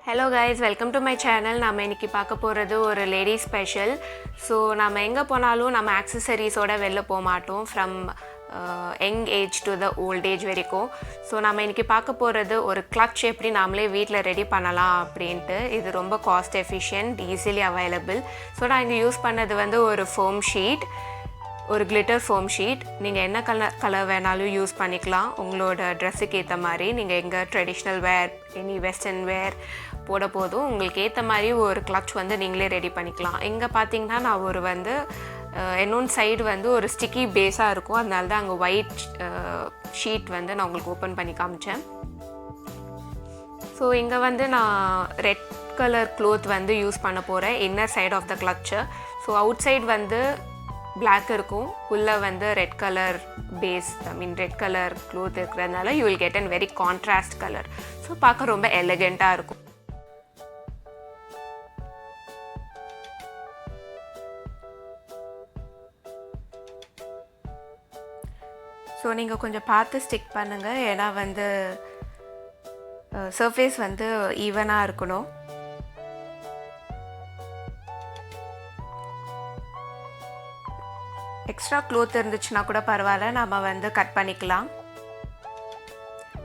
Hello guys, welcome to my channel. நாம இன்னைக்கு பார்க்க போறது ஒரு லேடி ஸ்பெஷல். ஸோ நாம எங்க போனாலும் நம்ம ஆக்சஸரீஸோட வெளில போக மாட்டோம் from young age to the old age வரைக்கும். ஸோ நம்ம இன்னைக்கு பார்க்க போகிறது ஒரு கிளட்ச் எப்படி நாமளே வீட்டில் ரெடி பண்ணலாம் அப்படின்ட்டு. இது ரொம்ப cost efficient, easily available. So நான் இங்கே யூஸ் பண்ணது வந்து ஒரு ஃபோம் ஷீட், ஒரு கிளிட்டர் ஃபோம் ஷீட். நீங்கள் என்ன கலர் வேணாலும் யூஸ் பண்ணிக்கலாம் உங்களோட ட்ரெஸ்ஸுக்கு ஏற்ற மாதிரி. நீங்கள் எங்கே ட்ரெடிஷ்னல் வேர், எனி வெஸ்டர்ன் வேர் போட போதும் உங்களுக்கு ஏற்ற மாதிரி ஒரு கிளட்ச் வந்து நீங்களே ரெடி பண்ணிக்கலாம். இங்கே பார்த்தீங்கன்னா நான் ஒரு வந்து இன்னொன்று சைடு வந்து ஒரு ஸ்டிக்கி பேஸாக இருக்கும், அதனால தான் அங்கே ஒயிட் ஷீட் வந்து நான் உங்களுக்கு ஓப்பன் பண்ணி காமிச்சேன். ஸோ இங்கே வந்து நான் ரெட் கலர் க்ளோத் வந்து யூஸ் பண்ண போகிறேன் inner side of the clutch. So outside வந்து பிளாக் இருக்கும், உள்ளே வந்து red colour base, red colour cloth இருக்கிறதுனால you will get an very contrast colour. So பார்க்க ரொம்ப எலிகெண்ட்டாக இருக்கும். ஸோ நீங்கள் கொஞ்சம் பார்த்து ஸ்டிக் பண்ணுங்கள், ஏன்னா வந்து சர்ஃபேஸ் வந்து ஈவனாக இருக்கணும். எக்ஸ்ட்ரா க்ளோத் இருந்துச்சுன்னா கூட பரவாயில்ல, நம்ம வந்து கட் பண்ணிக்கலாம்.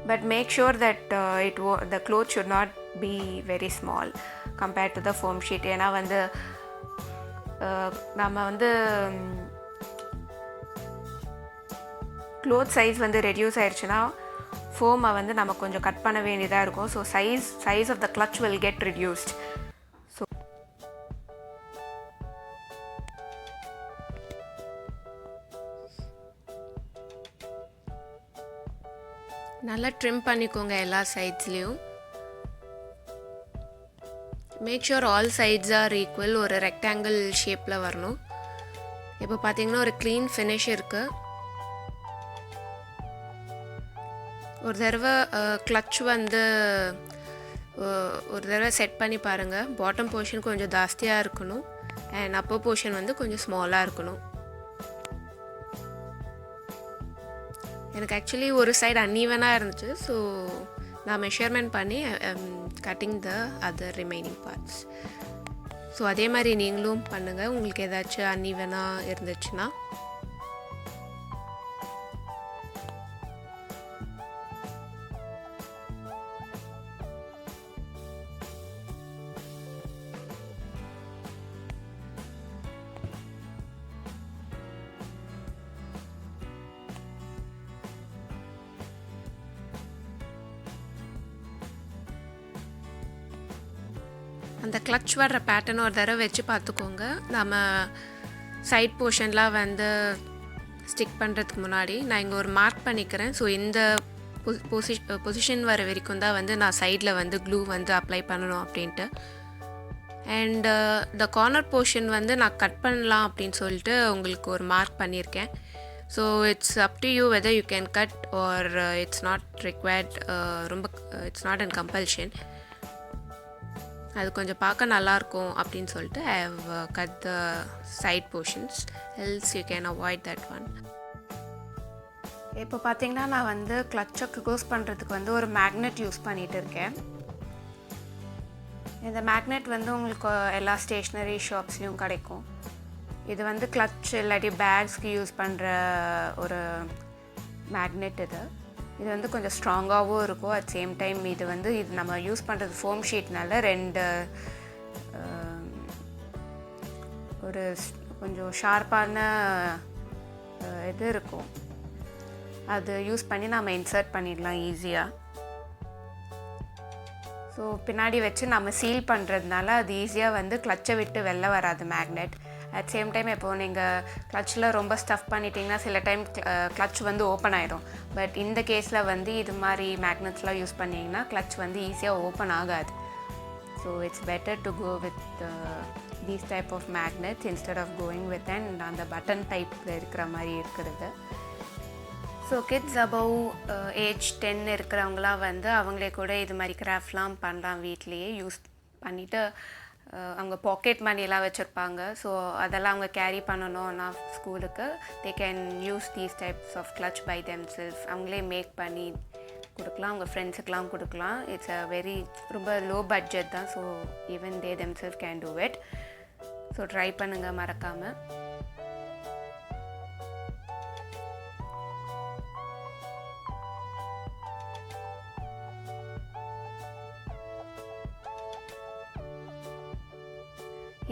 But make sure that the cloth should not be very small compared to the foam sheet. ஏன்னா வந்து நம்ம வந்து க்ளோத் சைஸ் வந்து ரெடியூஸ் ஆயிடுச்சுன்னா ஃபோமை வந்து நம்ம கொஞ்சம் கட் பண்ண வேண்டியதாக இருக்கும். So size of the clutch will get reduced. So நல்லா ட்ரிம் பண்ணிக்கோங்க எல்லா சைட்ஸ்லேயும். Make sure all sides are equal, ஒரு ரெக்டாங்கிள் ஷேப்பில் வரணும். இப்போ பார்த்தீங்கன்னா ஒரு க்ளீன் ஃபினிஷ் இருக்குது. ஒரு தடவை கிளட்ச் வந்து ஒரு தடவை செட் பண்ணி பாருங்கள். பாட்டம் போர்ஷன் கொஞ்சம் ஜாஸ்தியாக இருக்கணும் அண்ட் அப்பர் போர்ஷன் வந்து கொஞ்சம் ஸ்மாலாக இருக்கணும். எனக்கு ஆக்சுவலி ஒரு சைடு அன்ஈவனாக இருந்துச்சு, ஸோ நான் மெஷர்மெண்ட் பண்ணி cutting the other remaining parts. So அதே மாதிரி நீங்களும் பண்ணுங்கள் உங்களுக்கு ஏதாச்சும் அன்ஈவனாக இருந்துச்சுன்னா. அந்த கிளட்ச் வர்ற பேட்டர்ன் ஒரு தடவை வச்சு பார்த்துக்கோங்க. நம்ம சைட் போர்ஷன்லாம் வந்து ஸ்டிக் பண்ணுறதுக்கு முன்னாடி நான் இங்கே ஒரு மார்க் பண்ணிக்கிறேன். ஸோ இந்த பொசிஷன் வர வரைக்கும் தான் வந்து நான் சைடில் வந்து க்ளூ வந்து அப்ளை பண்ணணும் அப்படின்ட்டு. அண்டு த கார்னர் போர்ஷன் வந்து நான் கட் பண்ணலாம் அப்படின்னு சொல்லிட்டு உங்களுக்கு ஒரு மார்க் பண்ணியிருக்கேன். So it's up to you whether you can cut or it's not required. ரொம்ப இட்ஸ் நாட் அன் கம்பல்ஷன். அது கொஞ்சம் பார்க்க நல்லாயிருக்கும் அப்படின்னு சொல்லிட்டு I have cut the side portions, else you can avoid that one. இப்போ பார்த்தீங்கன்னா நான் வந்து கிளட்சை க்ளோஸ் பண்ணுறதுக்கு வந்து ஒரு மேக்னெட் யூஸ் பண்ணிகிட்டு இருக்கேன். இந்த மேக்னெட் வந்து உங்களுக்கு எல்லா ஸ்டேஷ்னரி ஷாப்ஸ்லேயும் கிடைக்கும். இது வந்து கிளட்ச் இல்லாட்டி பேக்ஸ்க்கு யூஸ் பண்ணுற ஒரு மேக்னெட். இது வந்து கொஞ்சம் ஸ்ட்ராங்காகவும் இருக்கும். அட் சேம் டைம் இது நம்ம யூஸ் பண்ணுறது ஃபோம் ஷீட்னால ஒரு கொஞ்சம் ஷார்ப்பான இது இருக்கும். அது யூஸ் பண்ணி நம்ம இன்சர்ட் பண்ணிடலாம் ஈஸியாக. ஸோ பின்னாடி வச்சு நம்ம சீல் பண்ணுறதுனால அது ஈஸியாக வந்து கிளட்சை விட்டு வெளில வராது மேக்னெட். அட் சேம் டைம் இப்போது நீங்கள் கிளட்சில் ரொம்ப ஸ்டஃப் பண்ணிட்டீங்கன்னா சில டைம் கிளட்ச் வந்து ஓப்பன் ஆகிடும். பட் இந்த கேஸில் வந்து இது மாதிரி மேக்னெட்ஸ்லாம் யூஸ் பண்ணிங்கன்னா கிளட்ச் வந்து ஈஸியாக ஓப்பன் ஆகாது. So it's better to go with these type of magnets instead of going with and அந்த பட்டன் டைப்பில் இருக்கிற மாதிரி இருக்கிறது. ஸோ கிட்ஸ் அபவ் ஏஜ் 10 இருக்கிறவங்களாம் வந்து அவங்களே கூட இது மாதிரி கிராஃப்ட்லாம் பண்ணலாம் வீட்லேயே யூஸ் பண்ணிவிட்டு. அவங்க பாக்கெட் மணிலாம் வச்சுருப்பாங்க. ஸோ அதெல்லாம் அவங்க கேரி பண்ணணும்னா ஸ்கூலுக்கு they can use these types of clutch by themselves. அவங்களே மேக் பண்ணி கொடுக்கலாம், உங்கள் ஃப்ரெண்ட்ஸுக்கெலாம் கொடுக்கலாம். இட்ஸ் அ வெரி ரொம்ப லோ பட்ஜெட் தான். So even they themselves can do it. So try பண்ணுங்கள் மறக்காமல்.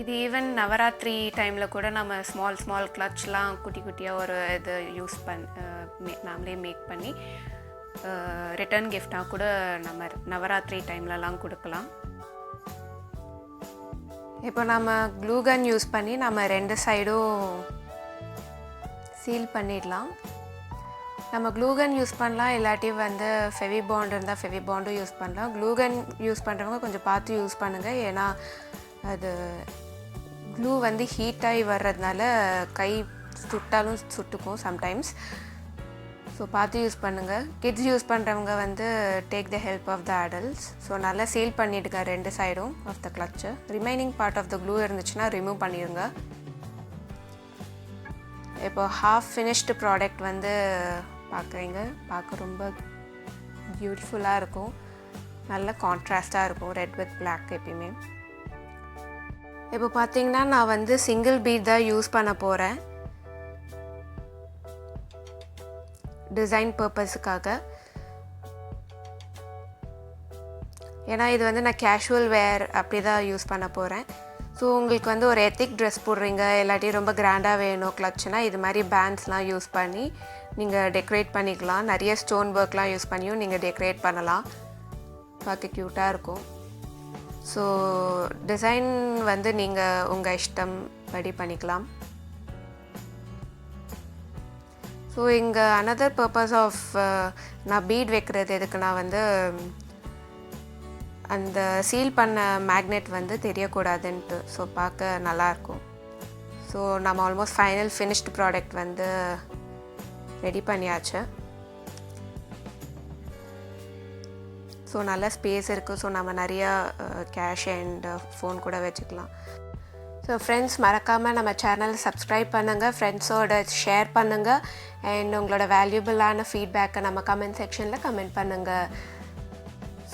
இது ஈவன் நவராத்திரி டைமில் கூட நம்ம ஸ்மால் கிளட்ச்லாம் குட்டி குட்டியாக ஒரு இது யூஸ் நாமளே மேக் பண்ணி ரிட்டர்ன் கிஃப்டாக கூட நம்ம நவராத்திரி டைம்லலாம் கொடுக்கலாம். இப்போ நம்ம க்ளூகன் யூஸ் பண்ணி நம்ம 2 சைடும் சீல் பண்ணிடலாம். நம்ம க்ளூகன் யூஸ் பண்ணலாம், இல்லாட்டி வந்து ஃபெவிபாண்ட் இருந்தால் ஃபெவிபாண்டும் யூஸ் பண்ணலாம். க்ளூகன் யூஸ் பண்ணுறவங்க கொஞ்சம் பார்த்து யூஸ் பண்ணுங்கள், ஏன்னா அது க்ளூ வந்து ஹீட்டாகி வர்றதுனால கை சுட்டாலும் சுட்டுக்கும் சம்டைம்ஸ். ஸோ பார்த்து யூஸ் பண்ணுங்கள். கிட்ஸ் யூஸ் பண்ணுறவங்க வந்து take the help of the adults. So நல்லா சீல் பண்ணிவிடுங்க 2 சைடும் of the clutch. Remaining part of the glue இருந்துச்சுன்னா ரிமூவ் பண்ணிடுங்க. இப்போ ஹாஃப் ஃபினிஷ்டு ப்ராடக்ட் வந்து பார்க்குறீங்க. பார்க்க ரொம்ப பியூட்டிஃபுல்லாக இருக்கும், நல்ல கான்ட்ராஸ்டாக இருக்கும் ரெட் வித் பிளாக் எப்பயுமே. இப்போ பார்த்தீங்கன்னா நான் வந்து சிங்கிள் பீட் தான் யூஸ் பண்ண போகிறேன் டிசைன் பர்பஸுக்காக. ஏன்னா இது வந்து நான் கேஷுவல் வேர் அப்படி தான் யூஸ் பண்ண போகிறேன். ஸோ உங்களுக்கு வந்து ஒரு எத்திக் ட்ரெஸ் போடுறீங்க, இல்லாட்டி ரொம்ப கிராண்டாக வேணும் கிளட்ச்னா இது மாதிரி பேண்ட்ஸ்லாம் யூஸ் பண்ணி நீங்கள் டெக்கரேட் பண்ணிக்கலாம். நிறைய ஸ்டோன் ஒர்க்லாம் யூஸ் பண்ணியும் நீங்கள் டெக்கரேட் பண்ணலாம், பார்க்க க்யூட்டாக இருக்கும். ஸோ டிசைன் வந்து நீங்கள் உங்கள் இஷ்டம் படி பண்ணிக்கலாம். ஸோ இங்கே அனதர் பர்பஸ் ஆஃப் நான் பீட் வைக்கிறது எதுக்குன்னா வந்து அந்த சீல் பண்ண மேக்னெட் வந்து தெரியக்கூடாதுன்ட்டு. ஸோ பார்க்க நல்லாயிருக்கும். ஸோ நம்ம ஆல்மோஸ்ட் ஃபைனல் ஃபினிஷ்டு ப்ராடக்ட் வந்து ரெடி பண்ணியாச்சு. ஸோ நல்ல ஸ்பேஸ் இருக்குது. ஸோ நம்ம நிறையா கேஷ் அண்ட் ஃபோன் கூட வச்சுக்கலாம். ஸோ ஃப்ரெண்ட்ஸ் மறக்காமல் நம்ம சேனலை சப்ஸ்கிரைப் பண்ணுங்கள், ஃப்ரெண்ட்ஸோட ஷேர் பண்ணுங்கள், அண்ட் உங்களோட வேல்யூபிளான ஃபீட்பேக்கை நம்ம கமெண்ட் செக்ஷனில் கமெண்ட் பண்ணுங்கள்.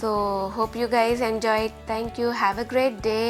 So hope you guys enjoyed. Thank you. Have a great day.